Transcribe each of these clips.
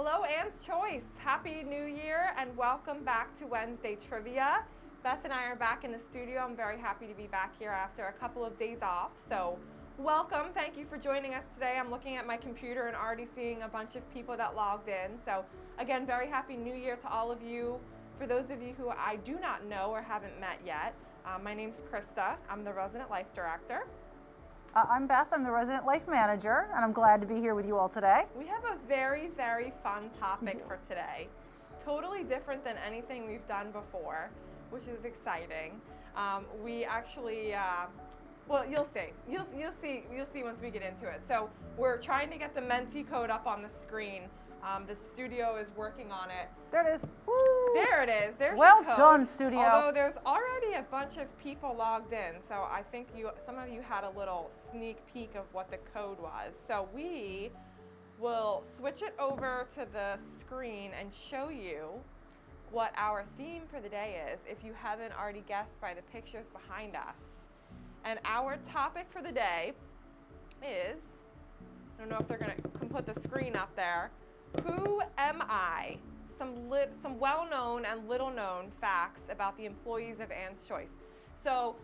Hello, Anne's Choice. Happy New Year and welcome back to Wednesday Trivia. Beth and I are back in the studio. I'm very happy to be back here after a couple of days off. So welcome. Thank you for joining us today. I'm looking at my computer and already seeing a bunch of people that logged in. So again, very happy New Year to all of you. For those of you who I do not know or haven't met yet, my name's Krista. I'm the Resident Life Director. I'm Beth, I'm the Resident Life Manager, and I'm glad to be here with you all today. We have a very, very fun topic for today. Totally different than anything we've done before, which is exciting. We actually, well, you'll see. You'll see once we get into it. So we're trying to get the Menti code up on the screen. The studio is working on it. There it is. Woo! There it is. There's well your code. done, studio. Although there's already a bunch of people logged in, so I think some of you had a little sneak peek of what the code was. So we will switch it over to the screen and show you what our theme for the day is, if you haven't already guessed by the pictures behind us. And our topic for the day is, I don't know if they're going to put the screen up there, who am I? Some well-known and little-known facts about the employees of Anne's Choice. So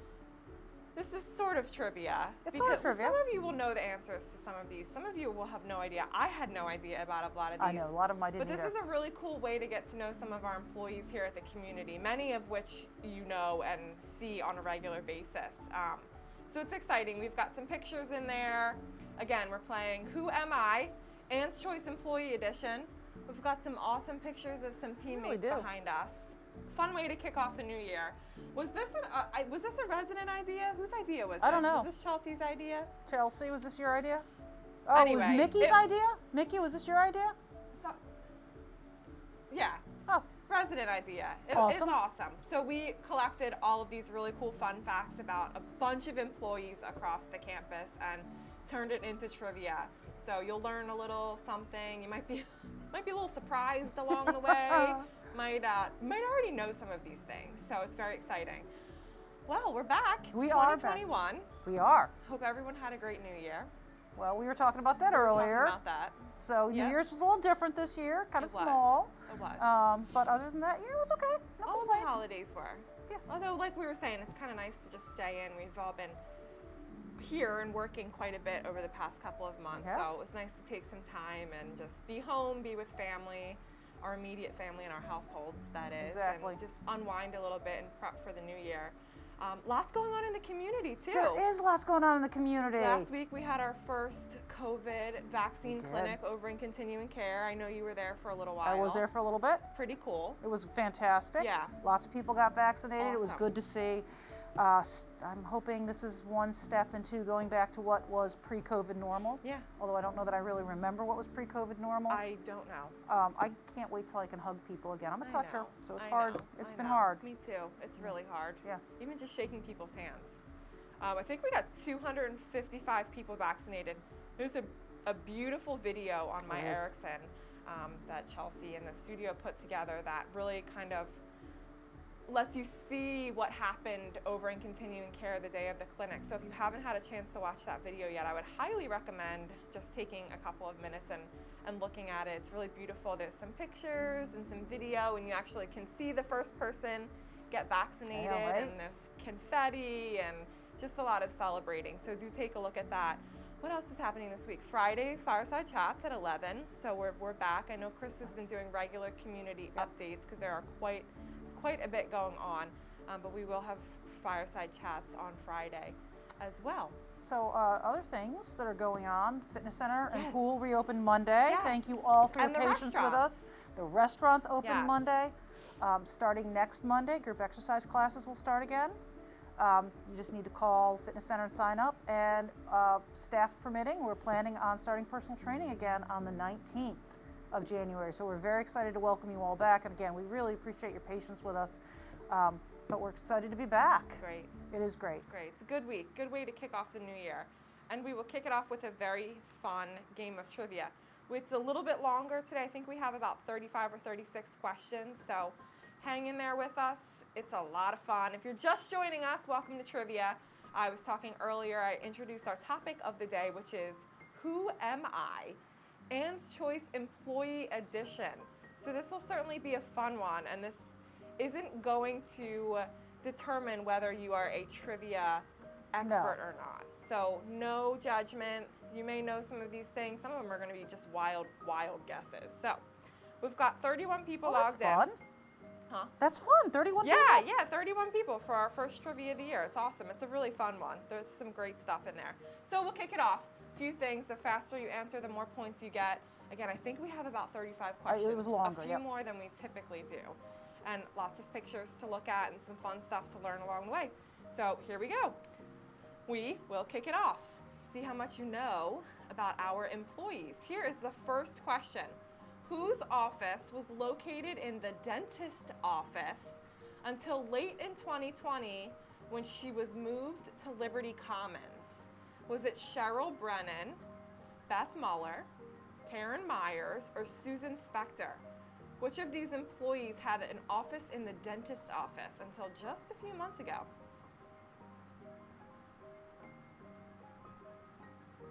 this is sort of trivia. It's sort of trivia. Some of you will know the answers to some of these. Some of you will have no idea. I had no idea about a lot of these. I know, a lot of them I didn't But this is a really cool way to get to know some of our employees here at the community, many of which you know and see on a regular basis. So it's exciting. We've got some pictures in there. Again, we're playing Who Am I? Anne's Choice Employee Edition. We've got some awesome pictures of some teammates behind us. Fun way to kick off the new year. Was this a resident idea? Whose idea was this? I don't know. Was this Chelsea's idea? Chelsea, was this your idea? Oh, Anyway, it was Mickey's idea? Mickey, was this your idea? Yeah. Oh. Resident idea. Awesome. It's awesome. So we collected all of these really cool fun facts about a bunch of employees across the campus and turned it into trivia. So you'll learn a little something. You might be a little surprised along the way. might already know some of these things. So it's very exciting. Well, we're back. It's 2021. We are. Hope everyone had a great New Year. Well, we were talking about that earlier. Talking about that. So New Year's was a little different this year, kind of small. It was. But other than that, yeah, it was okay. No all complaints. The holidays were. Yeah. Although, like we were saying, it's kind of nice to just stay in. We've all been here and working quite a bit over the past couple of months, so it was nice to take some time and just be home, be with family, our immediate family and our households, that is, exactly. And just unwind a little bit and prep for the new year. Lots going on in the community too. There is lots going on in the community. Last week we had our first COVID vaccine clinic over in Continuing Care. I know you were there for a little while. I was there for a little bit. Pretty cool. It was fantastic. Yeah. Lots of people got vaccinated. Awesome. It was good to see. I'm hoping this is one step into going back to what was pre-COVID normal. Yeah. Although I don't know that I really remember what was pre-COVID normal. I don't know. I can't wait till I can hug people again. I'm a toucher, so it's I hard. know. It's I been know. hard. Me too. It's really hard. Yeah. Even just shaking people's hands. I think we got 255 people vaccinated. There's a beautiful video on My Ericsson that Chelsea and the studio put together that really kind of lets you see what happened over in Continuing Care the day of the clinic. So if you haven't had a chance to watch that video yet, I would highly recommend just taking a couple of minutes and looking at it. It's really beautiful. There's some pictures and some video, and you actually can see the first person get vaccinated, and this confetti and just a lot of celebrating. So do take a look at that. What else is happening this week? Friday, Fireside Chats at 11. So we're back. I know Chris has been doing regular community updates because there's quite a bit going on, but we will have Fireside Chats on Friday as well. So other things that are going on, Fitness Center and Pool reopened Monday. Yes. Thank you all for your patience with us. The restaurants open Monday. Starting next Monday, group exercise classes will start again. You just need to call Fitness Center and sign up, and staff permitting, we're planning on starting personal training again on the 19th of January. So we're very excited to welcome you all back. And again, we really appreciate your patience with us, but we're excited to be back. Great. It is great. Great. It's a good week, good way to kick off the new year. And we will kick it off with a very fun game of trivia. It's a little bit longer today. I think we have about 35 or 36 questions, so hang in there with us. It's a lot of fun. If you're just joining us, welcome to Trivia. I was talking earlier, I introduced our topic of the day, which is Who Am I? Anne's Choice Employee Edition. So this will certainly be a fun one, and this isn't going to determine whether you are a trivia expert or not. So no judgment. You may know some of these things. Some of them are going to be just wild, wild guesses. So we've got 31 people logged in. That's fun. Huh? That's fun. 31 people. Yeah, 31 people for our first trivia of the year. It's awesome. It's a really fun one. There's some great stuff in there. So we'll kick it off. A few things. The faster you answer, the more points you get. Again, I think we have about 35 questions. It was longer, a few more than we typically do. And lots of pictures to look at and some fun stuff to learn along the way. So here we go. We will kick it off. See how much you know about our employees. Here is the first question. Whose office was located in the dentist office until late in 2020 when she was moved to Liberty Commons? Was it Cheryl Brennan, Beth Muller, Karen Myers, or Susan Spector? Which of these employees had an office in the dentist office until just a few months ago?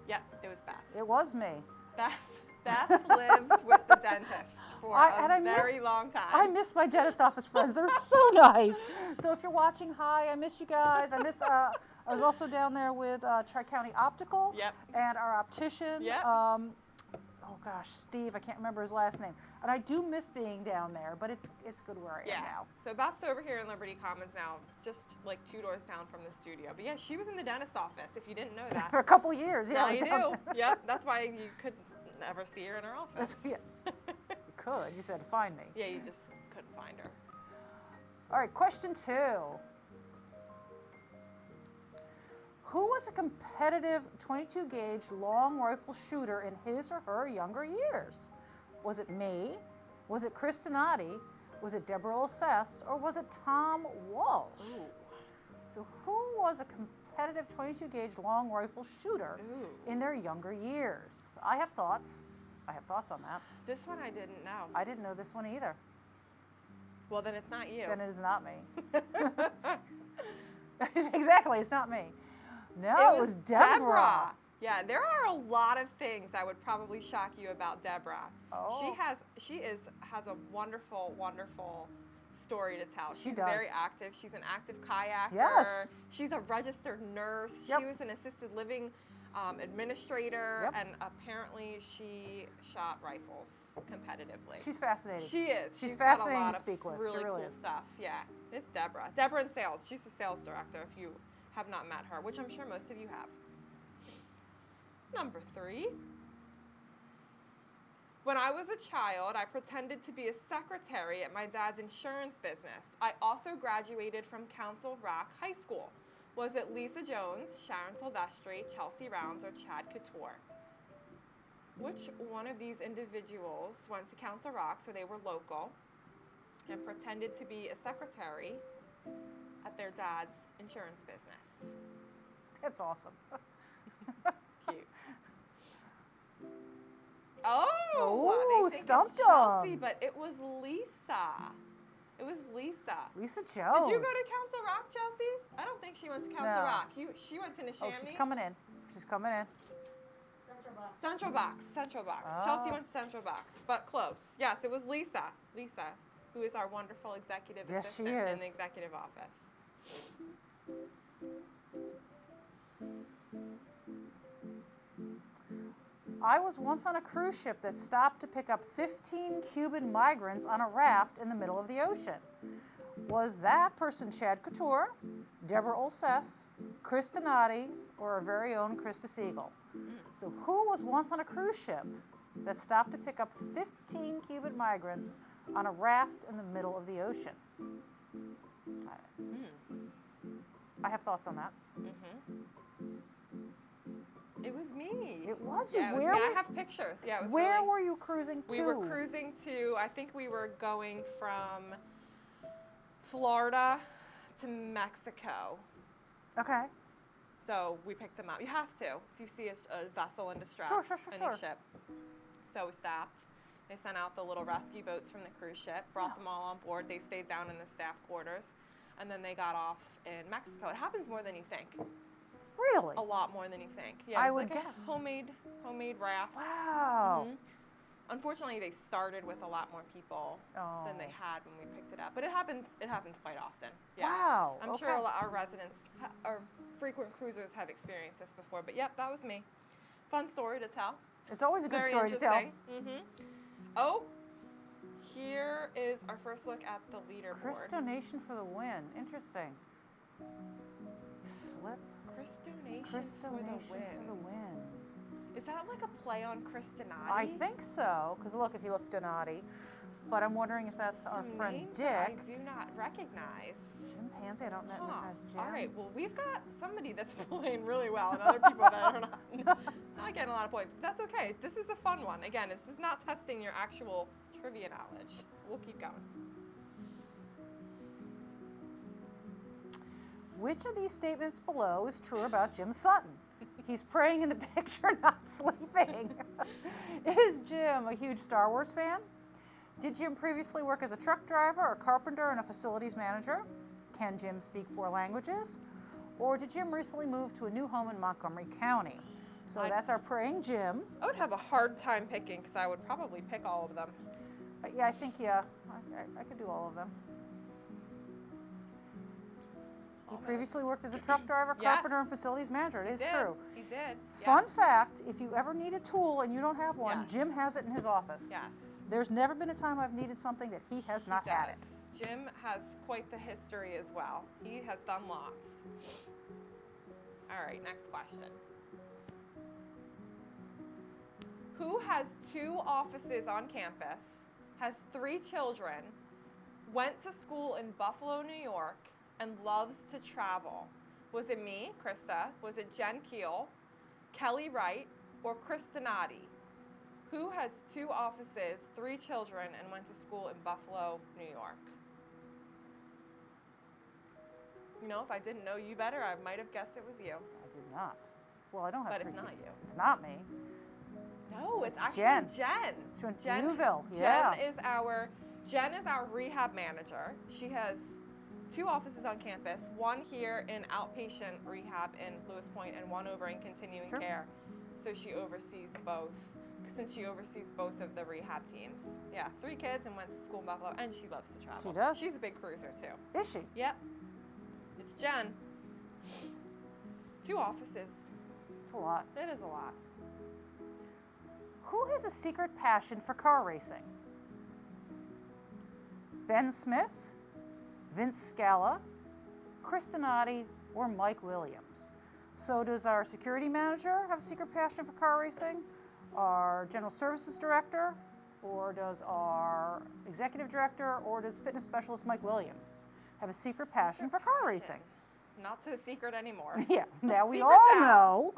Yep, it was Beth. It was me. Beth lived with the dentist for a very long time. I miss my dentist office friends. They're so nice. So if you're watching, hi, I miss you guys. I was also down there with Tri-County Optical and our optician. Oh gosh, Steve, I can't remember his last name. And I do miss being down there, but it's good where I am now. So Beth's over here in Liberty Commons now, just like 2 doors down from the studio. But yeah, she was in the dentist office, if you didn't know that. For a couple years, Now you do. Yep, that's why you could never see her in her office. You could, you said find me. Yeah, you just couldn't find her. All right, question 2. Who was a competitive 22 gauge long rifle shooter in his or her younger years? Was it me? Was it Chris Donati? Was it Deborah Olsess? Or was it Tom Walsh? Ooh. So who was a competitive 22 gauge long rifle shooter in their younger years? I have thoughts. I have thoughts on that. This one I didn't know. I didn't know this one either. Well, then it's not you. Then it is not me. Exactly, it's not me. No, it was Deborah. Yeah, there are a lot of things that would probably shock you about Deborah. Oh. She has a wonderful, wonderful story to tell. She's does. very active. She's an active kayaker. Yes. She's a registered nurse. Yep. She was an assisted living administrator, and apparently she shot rifles competitively. She's fascinating. She is. She's got fascinating a lot to speak with. Really she really cool is. stuff. Yeah, it's Deborah. Deborah in sales. She's the sales director. If you have not met her, which I'm sure most of you have. Number 3. When I was a child, I pretended to be a secretary at my dad's insurance business. I also graduated from Council Rock High School. Was it Lisa Jones, Sharon Silvestri, Chelsea Rounds, or Chad Couture? Which one of these individuals went to Council Rock, so they were local, and pretended to be a secretary at their dad's insurance business? It's awesome. Cute. Oh, they think stumped it's Chelsea, them. but it was Lisa. It was Lisa. Lisa Jones. Did you go to Council Rock, Chelsea? I don't think she went to Council Rock. She went to Neshaminy. Oh, she's coming in. She's coming in. Central Box. Central Box. Oh. Chelsea went to Central Box, but close. Yes, it was Lisa. Lisa, who is our wonderful executive assistant in the executive office. I was once on a cruise ship that stopped to pick up 15 Cuban migrants on a raft in the middle of the ocean. Was that person Chad Couture, Deborah Olsess, Chris Donati, or our very own Krista Siegel? So who was once on a cruise ship that stopped to pick up 15 Cuban migrants on a raft in the middle of the ocean? I have thoughts on that. It was me. It was you. Yeah, Where? I have pictures. Yeah. It was where were you cruising to? We were cruising to. I think we were going from Florida to Mexico. Okay. So we picked them up. You have to if you see a vessel in distress, any ship. So we stopped. They sent out the little rescue boats from the cruise ship, brought them all on board. They stayed down in the staff quarters, and then they got off in Mexico. It happens more than you think. Really? Really? A lot more than you think. Yeah, I would like guess. a homemade raft. Wow. Unfortunately, they started with a lot more people than they had when we picked it up. But it happens quite often. Yeah. Wow. I'm sure our residents, our frequent cruisers have experienced this before. But yep, that was me. Fun story to tell. It's always a good Very story to tell. Oh, here is our first look at the leaderboard. Christo Nation for the win. Interesting. Slip. Christo Nation for the win. Is that like a play on Chris Donati? I think so, because look, if you look Donati, but I'm wondering if that's our friend Dick. I do not recognize. Jim Pansy, I don't recognize Jim. All right, well, we've got somebody that's playing really well and other people that are not getting a lot of points. But that's okay. This is a fun one. Again, this is not testing your actual trivia knowledge. We'll keep going. Which of these statements below is true about Jim Sutton? He's praying in the picture, not sleeping. Is Jim a huge Star Wars fan? Did Jim previously work as a truck driver, a carpenter, and a facilities manager? Can Jim speak 4 languages? Or did Jim recently move to a new home in Montgomery County? So that's our praying Jim. I would have a hard time picking because I would probably pick all of them. Yeah, I think, I could do all of them. He previously worked as a truck driver, carpenter, and facilities manager. It is true. He did. Fun fact, if you ever need a tool and you don't have one, Jim has it in his office. Yes. There's never been a time I've needed something that he has not had it. Jim has quite the history as well. He has done lots. All right, next question. Who has 2 offices on campus, has 3 children, went to school in Buffalo, New York, and loves to travel? Was it me, Krista? Was it Jen Keel, Kelly Wright, or Chris Donati? Who has 2 offices, 3 children, and went to school in Buffalo, New York? You know, if I didn't know you better, I might have guessed it was you. I did not. Well, I don't have. But it's not you. It's not me. No, it's actually Jen. Jen. She went to Newville. Yeah. Jen is our rehab manager. She has 2 offices on campus, one here in outpatient rehab in Lewis Point and one over in continuing care. So she oversees both, since she oversees both of the rehab teams. Yeah, 3 kids and went to school in Buffalo, and she loves to travel. She does? She's a big cruiser too. Is she? Yep. It's Jen. 2 offices. It's a lot. It is a lot. Who has a secret passion for car racing? Ben Smith, Vince Scala, Chris Donati, or Mike Williams? So does our security manager have a secret passion for car racing? Our general services director? Or does our executive director? Or does fitness specialist Mike Williams have a secret passion for car racing? Not so secret anymore. Yeah, now we all know.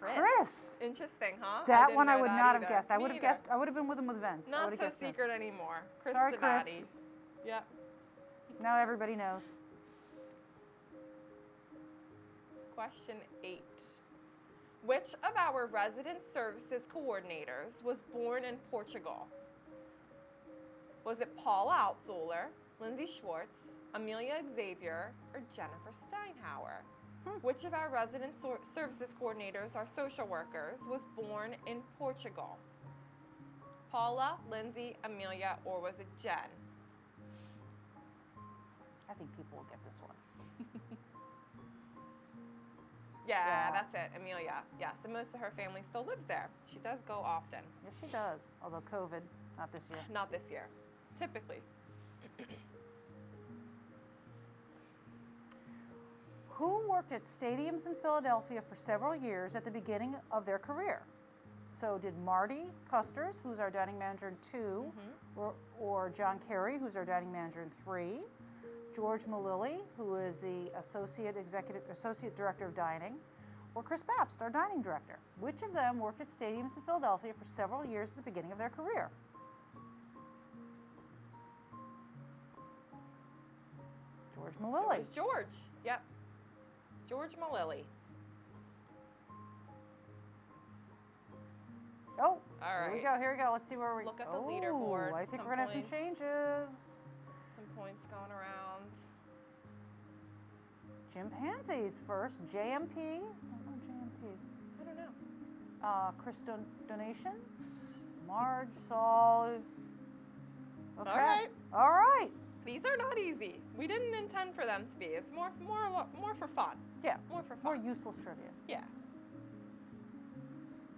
Chris. Interesting, huh? That one I would not have guessed. I would have guessed. I would have been with him with Vince. Not so secret anymore. Chris Sorry, Donati. Chris. Yep. Now everybody knows. Question 8. Which of our resident services coordinators was born in Portugal? Was it Paula Altzoller, Lindsay Schwartz, Amelia Xavier, or Jennifer Steinhauer? Which of our resident services coordinators, our social workers, was born in Portugal? Paula, Lindsay, Amelia, or was it Jen? I think people will get this one. Yeah, that's it, Amelia. Yes, and most of her family still lives there. She does go often. Yes, she does, although COVID, not this year. Not this year, typically. Who worked at stadiums in Philadelphia for several years at the beginning of their career? So did Marty Custers, who's our dining manager in 2, or John Carey, who's our dining manager in 3, George Malilly, who is the associate director of dining, or Chris Babst, our dining director. Which of them worked at stadiums in Philadelphia for several years at the beginning of their career? George Malilly. It was George. Yep. George Malilly. Oh, all right. Here we go. Let's see where we look at the leaderboard. I think we're gonna have some changes. Some points going around. chimpanzees first. JMP. I don't know JMP. I don't know. Chris Donation. Marge, Saul. Okay. All right. All right. These are not easy. We didn't intend for them to be. It's more for fun. Yeah. More for fun. More useless trivia. Yeah.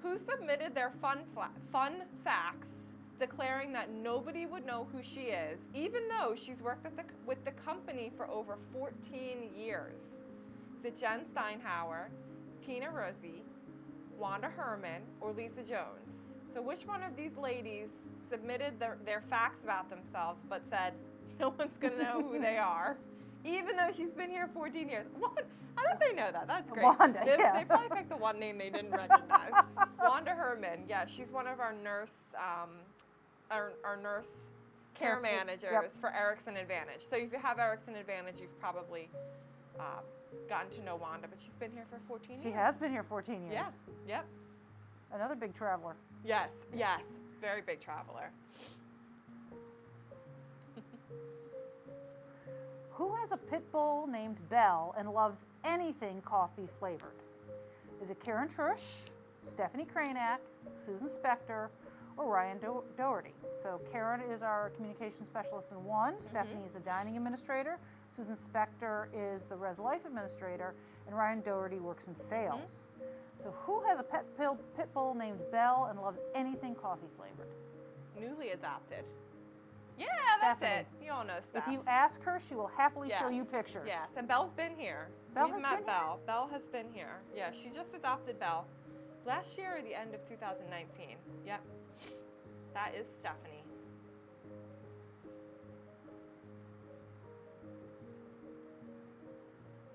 Who submitted their fun facts declaring that nobody would know who she is, even though she's worked with the company for over 14 years? Is it Jen Steinhauer, Tina Rossi, Wanda Herman, or Lisa Jones? So which one of these ladies submitted their facts about themselves but said no one's going to know who they are, even though she's been here 14 years? How did they know that? That's great. Wanda, yeah. They probably picked the one name they didn't recognize. Wanda Herman, yeah, she's one of our nurse care managers for Erickson Advantage. So if you have Erickson Advantage, you've probably gotten to know Wanda, but she's been here for 14 years. She has been here 14 years. Yeah, yep. Another big traveler. Yes, yes, very big traveler. Who has a pit bull named Belle and loves anything coffee flavored? Is it Karen Trush, Stephanie Cranack, Susan Spector, or Ryan Doherty? So Karen is our communication specialist in one, Stephanie is the dining administrator, Susan Spector is the Res Life administrator, and Ryan Doherty works in sales. So who has a pit bull named Belle and loves anything coffee flavored? Newly adopted. Yeah, Stephanie. that's it. You all know Steph. If you ask her, she will happily show you pictures. Yes, and Belle's been here. We've met Belle. Belle has been here. Yeah, she just adopted Belle last year or the end of 2019. Yep, that is Stephanie.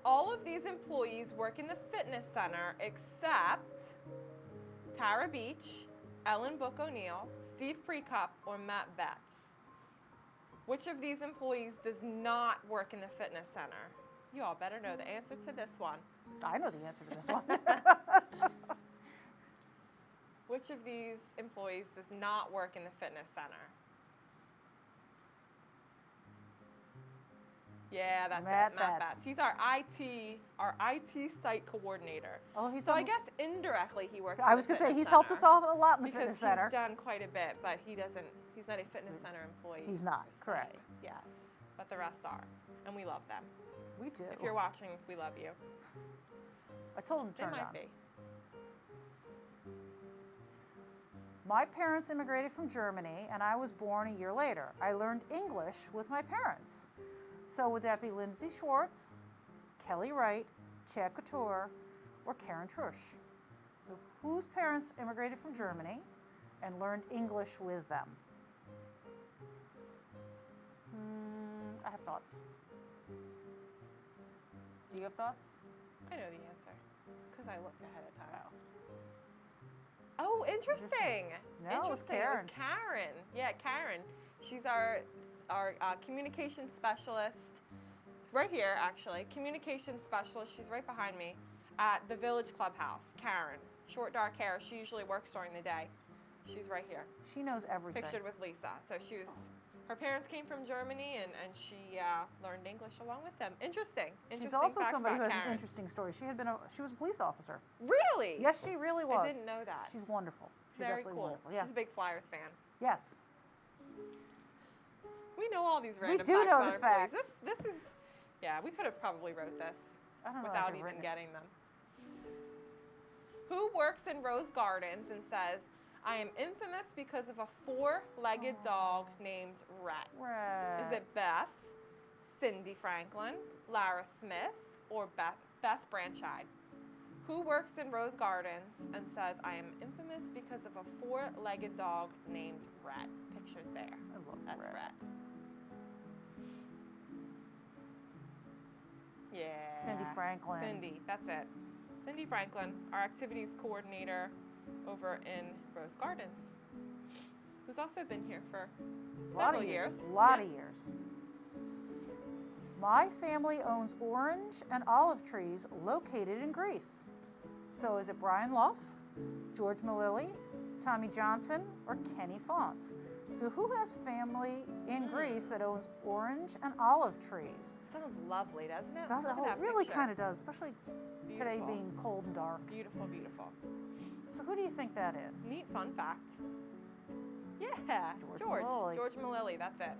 All of these employees work in the fitness center except Tara Beach, Ellen Book O'Neill, Steve Precup, or Matt Betts. Which of these employees does not work in the fitness center? You all better know the answer to this one. I know the answer to this one. Which of these employees does not work in the fitness center? Yeah, that's Matt it, Matt Betts. Betts. He's our IT site coordinator. Oh, he's so I guess indirectly he works. I was going to say he's helped us out a lot in the fitness center. He's done quite a bit, but he's not a fitness center employee. He's not, correct. Yes, but the rest are, and we love them. We do. If you're watching, we love you. I told him to turn it on. They might be. My parents immigrated from Germany, and I was born a year later. I learned English with my parents. So would that be Lindsay Schwartz, Kelly Wright, Chad Couture, or Karen Trush? So whose parents immigrated from Germany and learned English with them? I have thoughts. Do you have thoughts? I know the answer because I looked ahead of time. Oh, interesting. No, it was Karen. It was Karen. Yeah, Karen. She's our communication specialist. Right here, actually. Communication specialist. She's right behind me at the Village Clubhouse. Karen. Short, dark hair. She usually works during the day. She's right here. She knows everything. Pictured with Lisa. So her parents came from Germany, and she learned English along with them. Interesting. She's also somebody who has an interesting story. She was a police officer. Really? Yes, she really was. I didn't know that. She's wonderful. She's Very absolutely cool. wonderful. Yeah. She's a big Flyers fan. Yes. We know all these random facts. We do know these facts. This is, yeah, we could have probably wrote this without even getting them. Who works in Rose Gardens and says, I am infamous because of a four-legged dog named Rhett? Is it Beth, Cindy Franklin, Lara Smith, or Beth Branchide? Who works in Rose Gardens and says, I am infamous because of a four-legged dog named Rhett? Pictured there. That's Rhett. Yeah. Cindy Franklin. Cindy, that's it. Cindy Franklin, our activities coordinator over in Rose Gardens, who's also been here for several years. A lot of years. My family owns orange and olive trees located in Greece. So is it Brian Luff, George Malilly, Tommy Johnson, or Kenny Fonts? So who has family in Greece that owns orange and olive trees? Sounds lovely, doesn't it? Does it? Look at that It really picture. kind of does, especially today Beautiful. being cold and dark. Beautiful, beautiful. So who do you think that is? Neat fun fact. Yeah, George Malili. George Malili, that's it.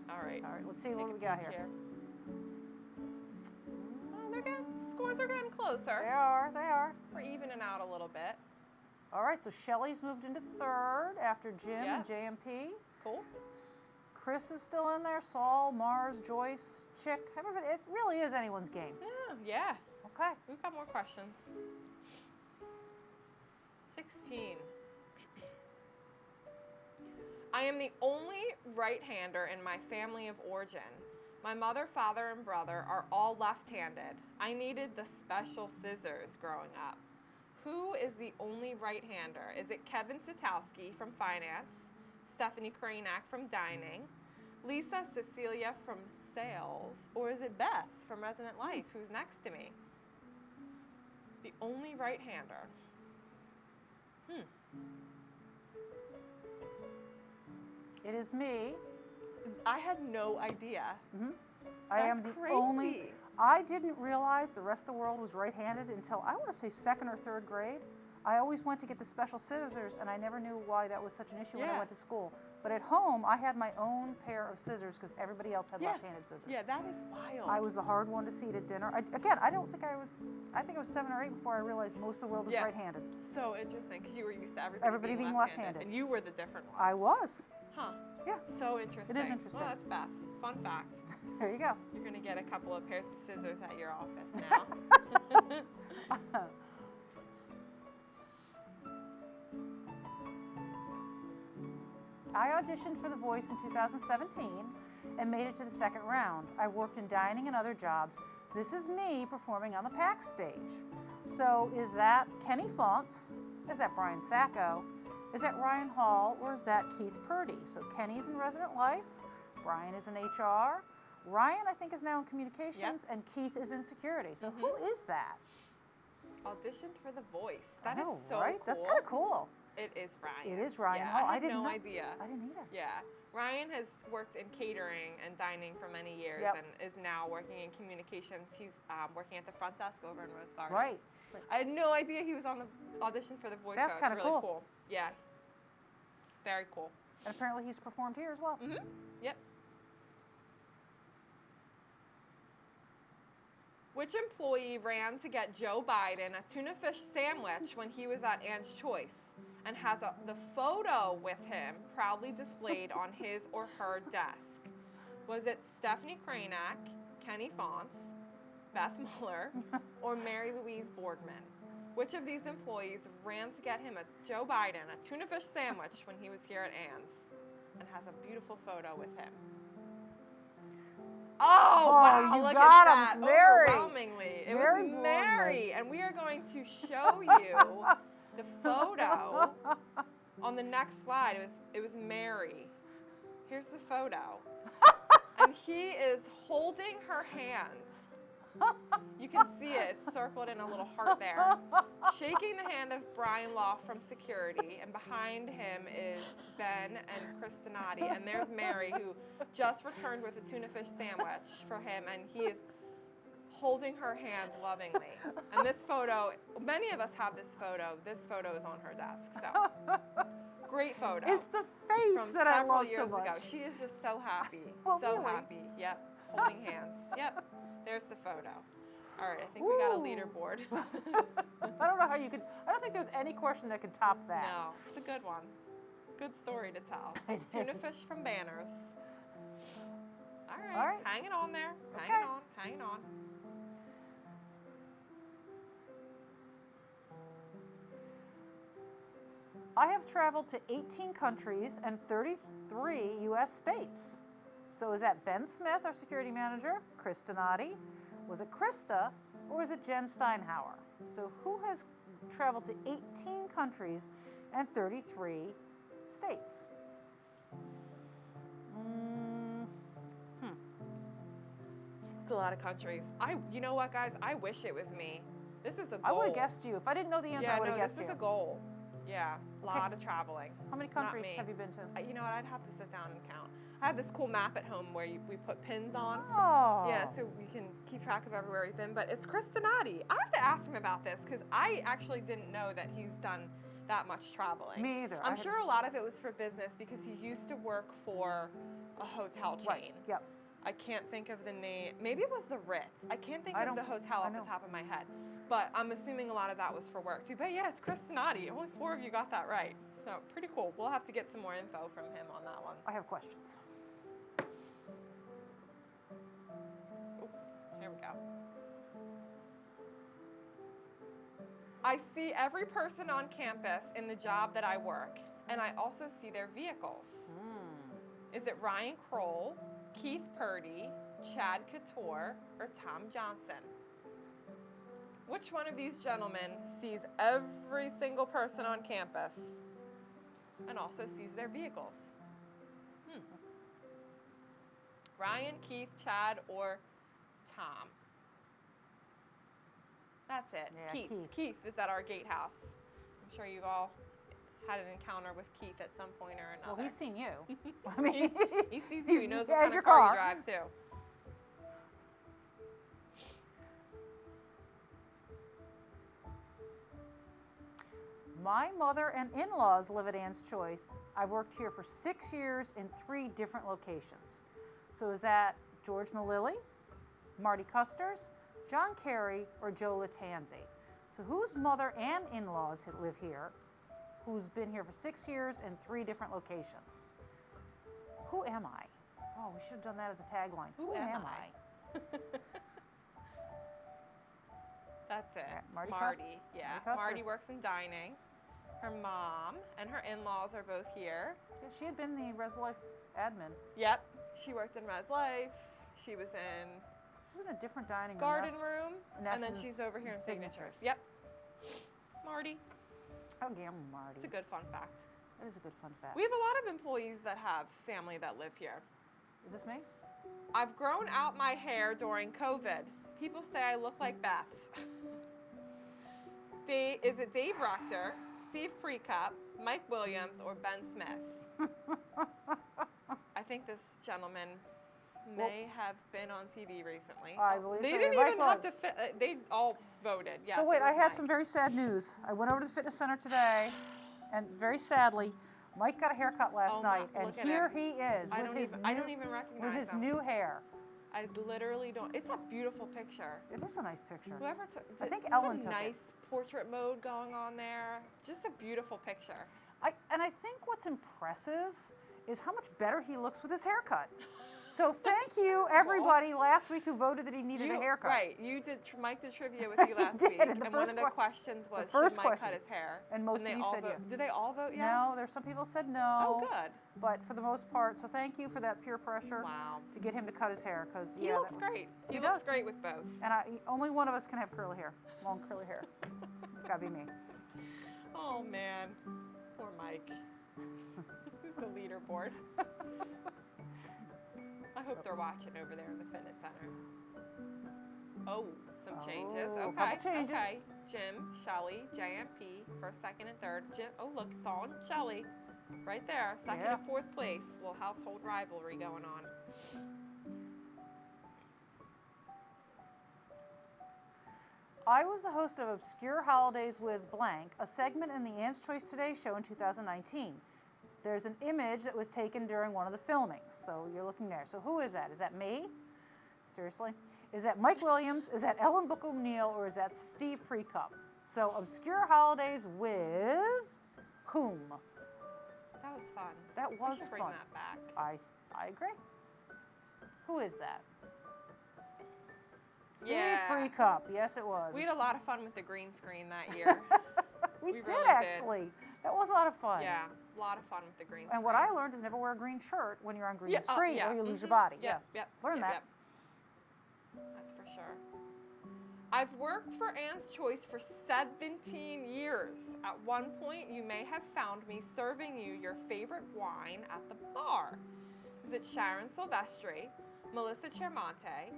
All right, let's see take what a we got peek here. Oh, scores are getting closer. They are. We're evening out a little bit. All right, so Shelly's moved into third after Jim and JMP. Cool. Chris is still in there, Saul, Mars, Joyce, Chick, everybody. It really is anyone's game. Yeah. Okay. We've got more questions. 16. I am the only right-hander in my family of origin. My mother, father, and brother are all left-handed. I needed the special scissors growing up. Who is the only right-hander? Is it Kevin Satowski from finance, Stephanie Krainak from dining, Lisa Cecilia from sales, or is it Beth from Resident Life, who's next to me? The only right-hander. It is me. I had no idea. I am That's the crazy. only. I didn't realize the rest of the world was right-handed until I want to say second or third grade. I always went to get the special scissors, and I never knew why that was such an issue when I went to school. But at home, I had my own pair of scissors because everybody else had left-handed scissors. Yeah, that is wild. I was the hard one to see at dinner. I think I was 7 or 8 before I realized most of the world was right-handed. So interesting, because you were used to Everybody being left-handed. And you were the different one. I was. Huh. Yeah. So interesting. It is interesting. Well, that's Beth. Fun fact. There you go. You're going to get a couple of pairs of scissors at your office now. I auditioned for The Voice in 2017 and made it to the second round. I worked in dining and other jobs. This is me performing on the PAX stage. So is that Kenny Fonts? Is that Brian Sacco? Is that Ryan Hall? Or is that Keith Purdy? So Kenny's in Resident Life, Brian is in HR, Ryan I think is now in communications, and Keith is in security. So who is that? Auditioned for The Voice. That is know, so right? cool. That's kind of cool. It is Ryan. It is Ryan Yeah, Hall. I had didn't no know. idea. I didn't either. Yeah. Ryan has worked in catering and dining for many years and is now working in communications. He's working at the front desk over in Rose Gardens. Right. I had no idea he was on the audition for The Voice. That's kind of really cool. cool. Yeah. Very cool. And apparently he's performed here as well. Yep. Which employee ran to get Joe Biden a tuna fish sandwich when he was at Ann's Choice and has the photo with him proudly displayed on his or her desk? Was it Stephanie Krainak, Kenny Fonts, Beth Muller, or Mary Louise Boardman? Which of these employees ran to get him Joe Biden a tuna fish sandwich when he was here at Ann's and has a beautiful photo with him? Oh, wow, you look got at him, that. Mary. Overwhelmingly. It Mary was Mary. And we are going to show you the photo on the next slide. It was Mary. Here's the photo. And he is holding her hand. You can see it. It's circled in a little heart there. Shaking the hand of Brian Law from security, and behind him is Ben and Chris Donati, and there's Mary, who just returned with a tuna fish sandwich for him, and he is holding her hand lovingly. And this photo, many of us have this photo. This photo is on her desk. So great photo. It's the face from that I several love years so much. ago. She is just so happy. Well, so really? happy. Yep. Holding hands. Yep. There's the photo. All right, I think we got a leaderboard. I don't know how you could. I don't think there's any question that could top that. No, it's a good one. Good story to tell. Tuna fish from Banners. All right. Hanging on there. Hanging on. Hanging on. I have traveled to 18 countries and 33 U.S. states. So is that Ben Smith, our security manager, Chris Donati? Was it Krista, or is it Jen Steinhauer? So who has traveled to 18 countries and 33 states? It's a lot of countries. You know what, guys? I wish it was me. This is a goal. I would have guessed you. If I didn't know the answer, I would have guessed you. This is a goal. Yeah, a lot of traveling. How many countries have you been to? You know what, I'd have to sit down and count. I have this cool map at home where we put pins on. Oh. Yeah, so you can keep track of everywhere we've been. But it's Chris Donati. I have to ask him about this because I actually didn't know that he's done that much traveling. Me either. I'm sure a lot of it was for business because he used to work for a hotel chain. Right. Yep. I can't think of the name. Maybe it was the Ritz. I can't think of the hotel off the top of my head. But I'm assuming a lot of that was for work too. But yeah, it's Chris Donati. Only 4 of you got that right. So pretty cool. We'll have to get some more info from him on that one. I have questions. Oh, here we go. I see every person on campus in the job that I work, and I also see their vehicles. Is it Ryan Kroll, Keith Purdy, Chad Couture, or Tom Johnson? Which one of these gentlemen sees every single person on campus and also sees their vehicles? Ryan, Keith, Chad, or Tom? That's it. Yeah, Keith. Keith is at our gatehouse. I'm sure you've all had an encounter with Keith at some point or another. Well, he's seen you. I mean, he sees you. He knows what kind your of car car you drive too. My mother and in-laws live at Ann's Choice. I've worked here for 6 years in 3 different locations. So is that George Malilly, Marty Custers, John Kerry, or Joe Latanzi? So whose mother and in-laws live here, who's been here for 6 years in 3 different locations? Who am I? Oh, we should have done that as a tagline. Who am I? That's it. Marty. Yeah. Marty works in dining. Her mom and her in-laws are both here. Yeah, she had been the Res Life admin. Yep. She worked in Res Life. She was in a different dining garden room. And then she's over here in Signatures. Yep. Marty. Oh, yeah, Marty. It's a good fun fact. That is a good fun fact. We have a lot of employees that have family that live here. Is this me? I've grown out my hair during COVID. People say I look like Beth. Is it Dave Rector, Steve Precup, Mike Williams, or Ben Smith? I think this gentleman may have been on TV recently. I believe they so. didn't even have to fit. They all voted. Yes, so wait, I had some very sad news. I went over to the fitness center today, and very sadly, Mike got a haircut last night, and here he is I don't even recognize with his him. new hair. I literally don't. It's a beautiful picture. It is a nice picture. Whoever I think Ellen took it. Nice portrait mode going on there. Just a beautiful picture. And I think what's impressive is how much better he looks with his haircut. So thank you, everybody, last week who voted that he needed a haircut. Right. Mike did trivia with you last week. And one of the questions was, should Mike cut his hair? And most of you said yes. Did they all vote yes? No, there's some people said no. Oh, good. But for the most part, so thank you for that peer pressure. Wow. To get him to cut his hair, because he looks great. He looks great with both. And only one of us can have curly hair, long curly hair. It's got to be me. Oh, man. Poor Mike. Who's the leaderboard? I hope they're watching over there in the fitness center. Oh, some changes. Okay. Couple changes. Okay. Jim, Shelly, JMP, first, second, and third. Jim, oh, look, Saul and Shelly. Right there. Second and fourth place. Little household rivalry going on. I was the host of Obscure Holidays with Blank, a segment in the Ann's Choice Today show in 2019. There's an image that was taken during one of the filmings, so you're looking there. So who is that? Is that me? Seriously? Is that Mike Williams? Is that Ellen Book O'Neill? Or is that Steve Precup? So Obscure Holidays with whom? That was fun. That was fun. We should bring that back. I agree. Who is that? Steve Precup. Yes, it was. We had a lot of fun with the green screen that year. we did really actually. That was a lot of fun. Yeah, a lot of fun with the green screen. And what I learned is never wear a green shirt when you're on green screen or you lose your body. Yep. Learn that. That's for sure. I've worked for Ann's Choice for 17 years. At one point, you may have found me serving you your favorite wine at the bar. Is it Sharon Silvestri, Melissa Chermonte,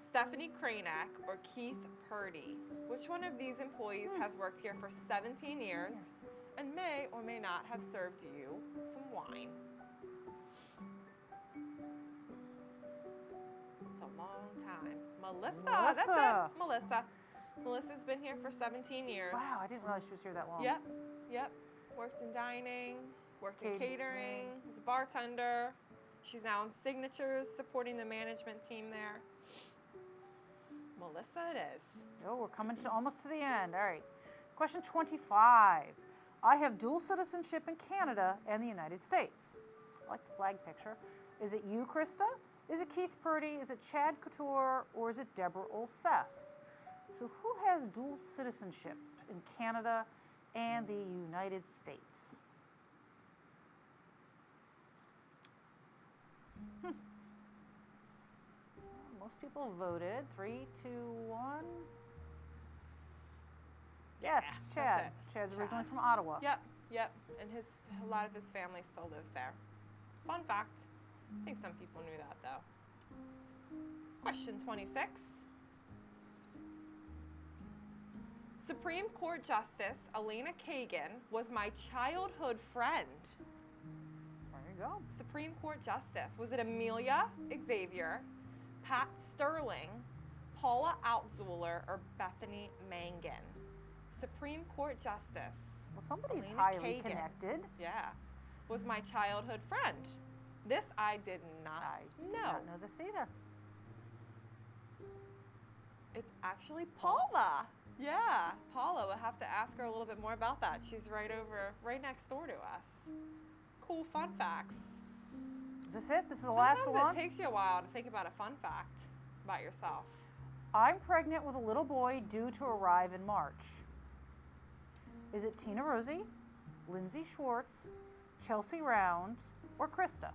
Stephanie Kranek, or Keith Purdy? Which one of these employees has worked here for 17 years and may or may not have served you some wine. It's a long time. Melissa. That's it. Melissa. Melissa's been here for 17 years. Wow, I didn't realize she was here that long. Yep. Worked in dining, worked in catering, was a bartender. She's now in Signatures, supporting the management team there. Melissa it is. Oh, we're coming to almost to the end. All right. Question 25. I have dual citizenship in Canada and the United States. I like the flag picture. Is it you, Krista? Is it Keith Purdy? Is it Chad Couture? Or is it Deborah Olsess? So who has dual citizenship in Canada and the United States? Most people voted. 3, 2, 1. Yes, Chad. Chad's originally from Ottawa. Yep. And a lot of his family still lives there. Fun fact. I think some people knew that though. Question 26. Supreme Court Justice Elena Kagan was my childhood friend. There you go. Supreme Court Justice. Was it Amelia Xavier, Pat Sterling, Paula Altzuler, or Bethany Mangan? Supreme Court Justice. Well, somebody's Elena highly Kagan. connected. Yeah. Was my childhood friend. This I did not know. Did not know this either. It's actually Paula. Yeah, Paula. We'll have to ask her a little bit more about that. She's right next door to us. Cool fun facts. Is this it? This is the last one? Sometimes it takes you a while to think about a fun fact about yourself. I'm pregnant with a little boy due to arrive in March. Is it Tina Rosie, Lindsay Schwartz, Chelsea Round, or Krista?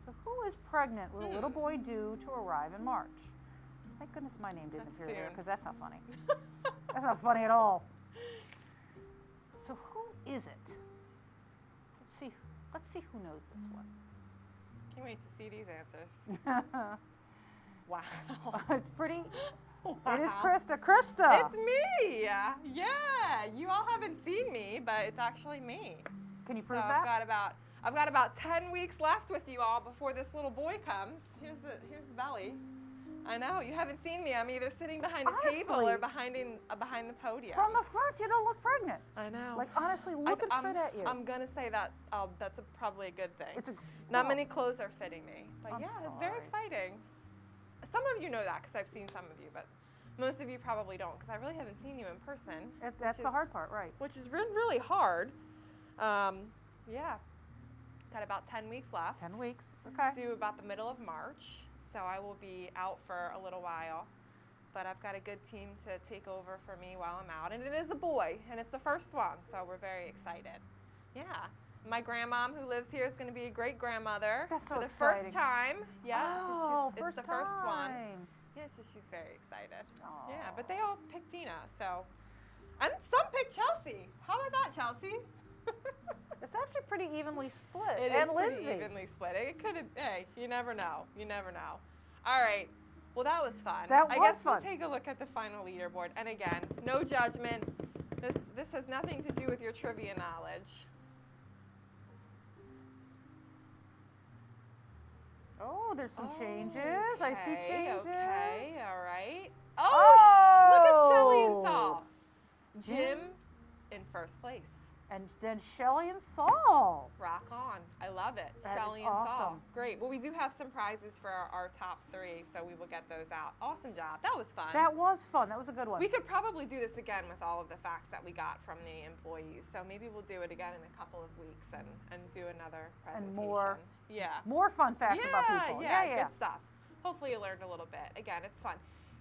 So who is pregnant with a little boy due to arrive in March? Thank goodness my name didn't appear here, because that's not funny. That's not funny at all. So who is it? Let's see who knows this one. Can't wait to see these answers. Wow. It's pretty. Wow. It is Krista. Krista! It's me! Yeah, you all haven't seen me, but it's actually me. Can you prove so that? I've got about 10 weeks left with you all before this little boy comes. Here's the belly. I know, you haven't seen me. I'm either sitting behind a table or behind the podium. From the front, you don't look pregnant. I know. Like, honestly, looking straight at you. I'm going to say that that's probably a good thing. Not many clothes are fitting me. But I'm it's very exciting. Some of you know that because I've seen some of you, but most of you probably don't because I really haven't seen you in person. That's the hard part, right. Which is really hard. Yeah. Got about 10 weeks left. 10 weeks, okay. Due about the middle of March. So I will be out for a little while. But I've got a good team to take over for me while I'm out. And it is a boy, and it's the first one, so we're very excited. Yeah. My grandmom who lives here is going to be a great grandmother for the first time. Yeah, it's the first one. Yeah, so she's very excited. Aww. Yeah, but they all picked Tina, so. And some picked Chelsea. How about that, Chelsea? It's actually pretty evenly split. It and is Lindsay. pretty evenly split. It could have, hey, you never know. You never know. All right. Well, that was fun. I guess we'll take a look at the final leaderboard. And again, no judgment. This has nothing to do with your trivia knowledge. Oh, there's some changes. I see changes. Okay, all right. Oh, look at Shelly and Saul. Jim in first place. And then Shelly and Saul. Rock on. I love it. That Shelly is and awesome. Saul. Great. Well, we do have some prizes for our top 3, so we will get those out. Awesome job. That was fun. That was fun. That was a good one. We could probably do this again with all of the facts that we got from the employees. So maybe we'll do it again in a couple of weeks and do another presentation. And more. Yeah. More fun facts about people. Yeah, good stuff. Hopefully you learned a little bit. Again, it's fun.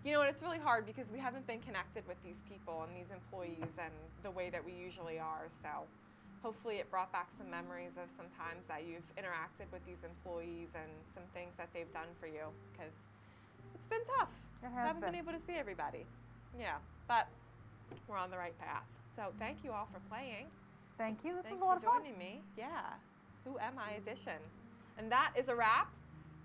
You know, and it's really hard because we haven't been connected with these people and these employees and the way that we usually are. So hopefully it brought back some memories of some times that you've interacted with these employees and some things that they've done for you because it's been tough. It has haven't been able to see everybody. Yeah, but we're on the right path. So thank you all for playing. Thank you. This Thanks was a lot of fun. for joining me. Yeah. Who Am I edition. And that is a wrap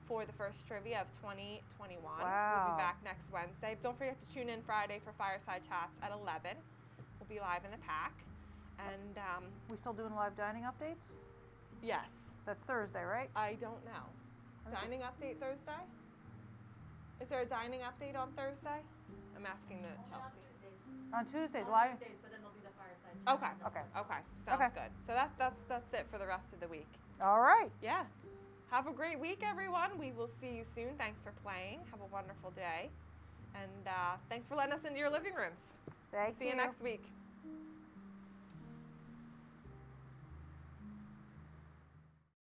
for the first trivia of 2021. Wow. We'll be back next Wednesday. Don't forget to tune in Friday for Fireside Chats at 11. We'll be live in the pack. And we still doing live dining updates? yes. That's Thursday, right? I don't know. Dining update Thursday? Is there a dining update on Thursday? I'm asking the Chelsea. On Tuesdays, why? Tuesdays, but then there'll be the fireside chat. Okay. Okay. Okay. Sounds Okay. good. So that's it for the rest of the week. All right. Yeah. Have a great week, everyone. We will see you soon. Thanks for playing. Have a wonderful day. And thanks for letting us into your living rooms. Thank you. See you next week.